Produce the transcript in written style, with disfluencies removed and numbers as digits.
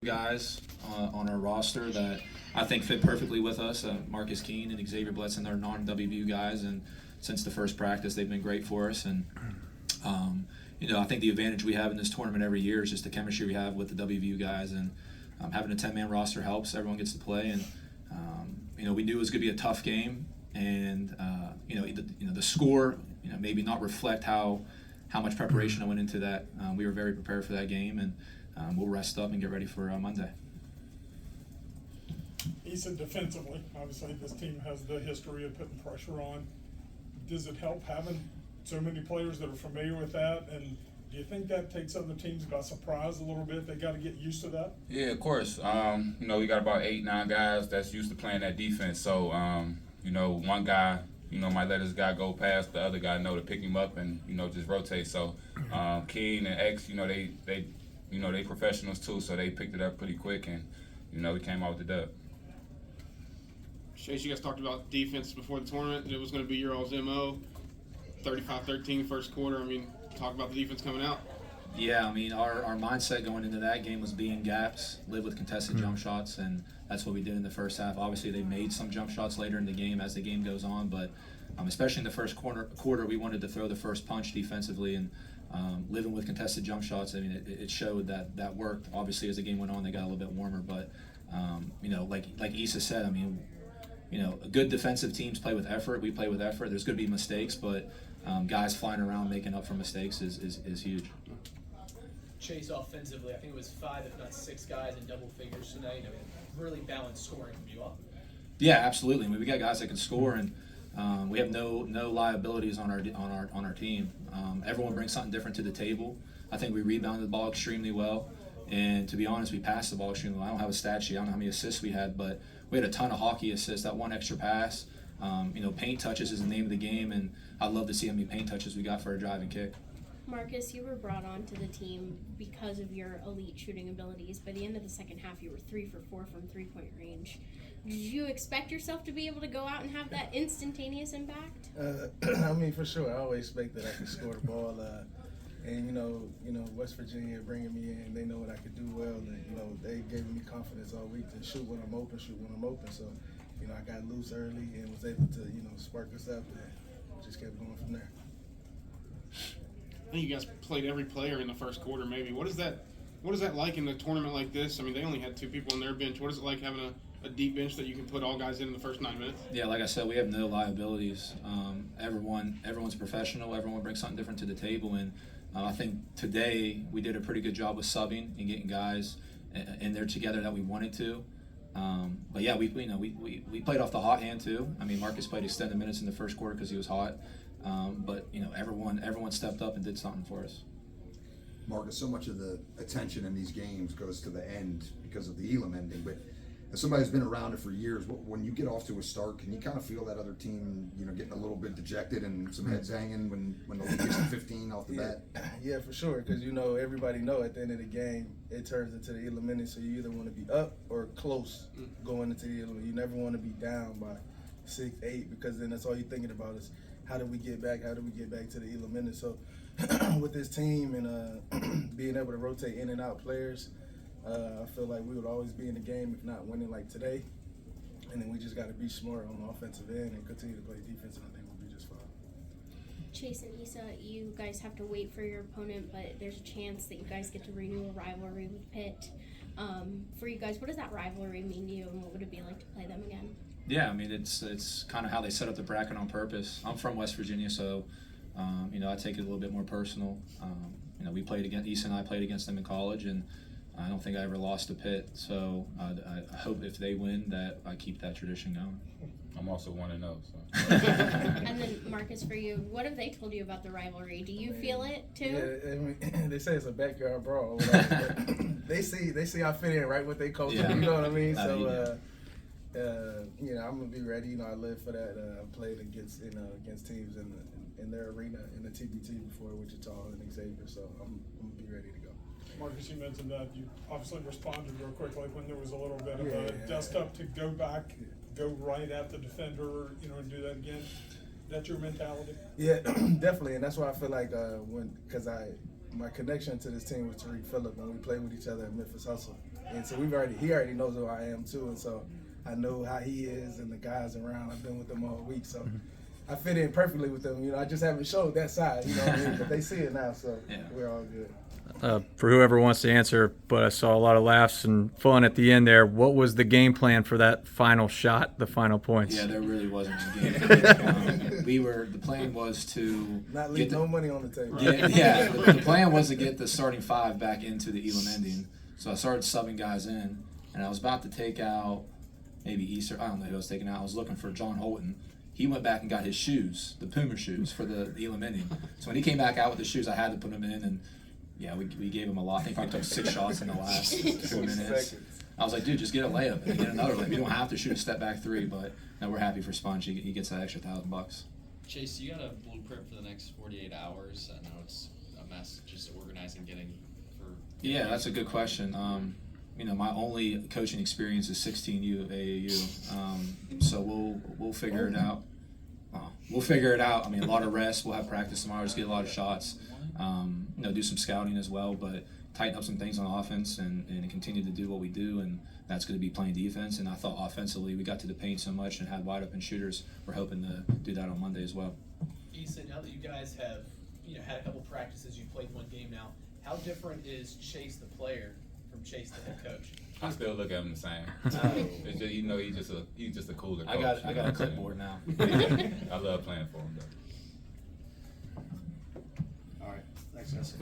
guys on our roster that I think fit perfectly with us. Marcus Keene and Xavier Bledson are non-WVU guys, and since the first practice, they've been great for us. And I think the advantage we have in this tournament every year is just the chemistry we have with the WVU guys, and having a 10-man roster helps. Everyone gets to play, and we knew it was going to be a tough game, and the score maybe not reflect how much preparation I went into that. We were very prepared for that game, and we'll rest up and get ready for Monday. Esa, defensively, obviously this team has the history of putting pressure on. Does it help having so many players that are familiar with that? And do you think that takes other teams by surprise a little bit? They got to get used to that? Yeah, of course. We got about 8-9 guys that's used to playing that defense. So, one guy, might let his guy go past, the other guy know to pick him up and, just rotate. So, Keene and X, they professionals too, so they picked it up pretty quick, and we came out with the dub. Chase, you guys talked about defense before the tournament, and it was going to be your all's MO. 35-13 first quarter. Talk about the defense coming out. Yeah, our mindset going into that game was being gaps, live with contested jump shots, and that's what we did in the first half. Obviously, they made some jump shots later in the game as the game goes on, but especially in the first quarter, we wanted to throw the first punch defensively, and living with contested jump shots. It showed that worked. Obviously, as the game went on, they got a little bit warmer, but like Esa said, good defensive teams play with effort. We play with effort. There's going to be mistakes, but guys flying around making up for mistakes is huge. Chase, offensively, I think it was 5, if not 6 guys in double figures tonight. Really balanced scoring from you all. Yeah, absolutely. We got guys that can score, and we have no liabilities on our team. Everyone brings something different to the table. I think we rebounded the ball extremely well, and to be honest, we passed the ball extremely well. I don't have a stat sheet. I don't know how many assists we had, but we had a ton of hockey assists. That one extra pass, paint touches is the name of the game, and I'd love to see how many paint touches we got for a drive and kick. Marcus, you were brought onto the team because of your elite shooting abilities. By the end of the second half, you were 3 for 4 from three-point range. Did you expect yourself to be able to go out and have that instantaneous impact? For sure. I always expect that I could score the ball. West Virginia bringing me in, they know what I could do well, and they gave me confidence all week to shoot when I'm open. So, I got loose early and was able to, spark us up, and just kept going from there. I think you guys played every player in the first quarter. Maybe what is that like in a tournament like this? They only had 2 people on their bench. What is it like having a deep bench that you can put all guys in the first 9 minutes? Yeah, like I said, we have no liabilities. Everyone's professional. Everyone brings something different to the table, and I think today we did a pretty good job with subbing and getting guys in there together that we wanted to. But yeah, we played off the hot hand too. Marcus played extended minutes in the first quarter because he was hot. But everyone stepped up and did something for us. Marcus, so much of the attention in these games goes to the end because of the Elam ending, but as somebody who's been around it for years, when you get off to a start, can you kind of feel that other team, getting a little bit dejected and some heads hanging when the lead gets to 15 off the bat? Yeah, for sure, because everybody know at the end of the game, it turns into the Elam minute, so you either want to be up or close going into the Elam. You never want to be down by 6, 8, because then that's all you're thinking about is how do we get back to the Elam minute. So with this team and being able to rotate in and out players, I feel like we would always be in the game if not winning like today. And then we just got to be smart on the offensive end and continue to play defense, and I think we'll be just fine. Chase and Esa, you guys have to wait for your opponent, but there's a chance that you guys get to renew a rivalry with Pitt. For you guys, what does that rivalry mean to you, and what would it be like to play them again? Yeah, it's kind of how they set up the bracket on purpose. I'm from West Virginia, so I take it a little bit more personal. We played against Esa and I played against them in college, and I don't think I ever lost to Pitt. So I hope if they win that I keep that tradition going. I'm also 1-0. So. And then Marcus, for you, what have they told you about the rivalry? Do you feel it too? Yeah, they say it's a backyard brawl. they see I fit in right with their culture. Yeah. You know what I mean? So. I'm gonna be ready. I live for that. I played against teams in their arena in the TBT before Wichita and Xavier, so I'm gonna be ready to go. Marcus, you mentioned that you obviously responded real quickly when there was a little bit of a dust up to go back, go right at the defender, and do that again. That's your mentality? Yeah, definitely, and that's why I feel like my connection to this team was Tariq Phillip when we played with each other at Memphis Hustle. And so he already knows who I am too, and so I know how he is and the guys around. I've been with them all week, so I fit in perfectly with them. You know, I just haven't showed that side, you know what I mean? But they see it now, so we're all good. For whoever wants to answer, but I saw a lot of laughs and fun at the end there. What was the game plan for that final shot, the final points? Yeah, there really wasn't a game plan. The plan was to Not leave no money on the table. The plan was to get the starting 5 back into the Elam ending. So I started subbing guys in, and I was about to take out maybe Easter. I don't know who I was taking out. I was looking for John Holton. He went back and got his shoes, the Puma shoes, for the Elam ending. So when he came back out with the shoes, I had to put them in, and yeah, we gave him a lot. I think we took 6 shots in the last 4 minutes. I was like, dude, just get a layup and get another layup. You don't have to shoot a step back 3, but no, we're happy for Sponge. He gets that extra $1,000. Chase, you got a blueprint for the next 48 hours? I know it's a mess just organizing, getting for. Yeah, that's a good question. You know, my only coaching experience is 16U of AAU, so we'll figure it out. We'll figure it out. I mean, a lot of rest. We'll have practice tomorrow. Just get a lot of shots. You know, do some scouting as well, but tighten up some things on offense and continue to do what we do, and that's going to be playing defense. And I thought offensively we got to the paint so much and had wide open shooters. We're hoping to do that on Monday as well. Esa, now that you guys have had a couple practices, you've played one game now, how different is Chase the player from Chase the head coach? I still look at him the same. It's just, you know, he's just a cooler coach. I got a clipboard now. I love playing for him though. All right. Thanks, guys.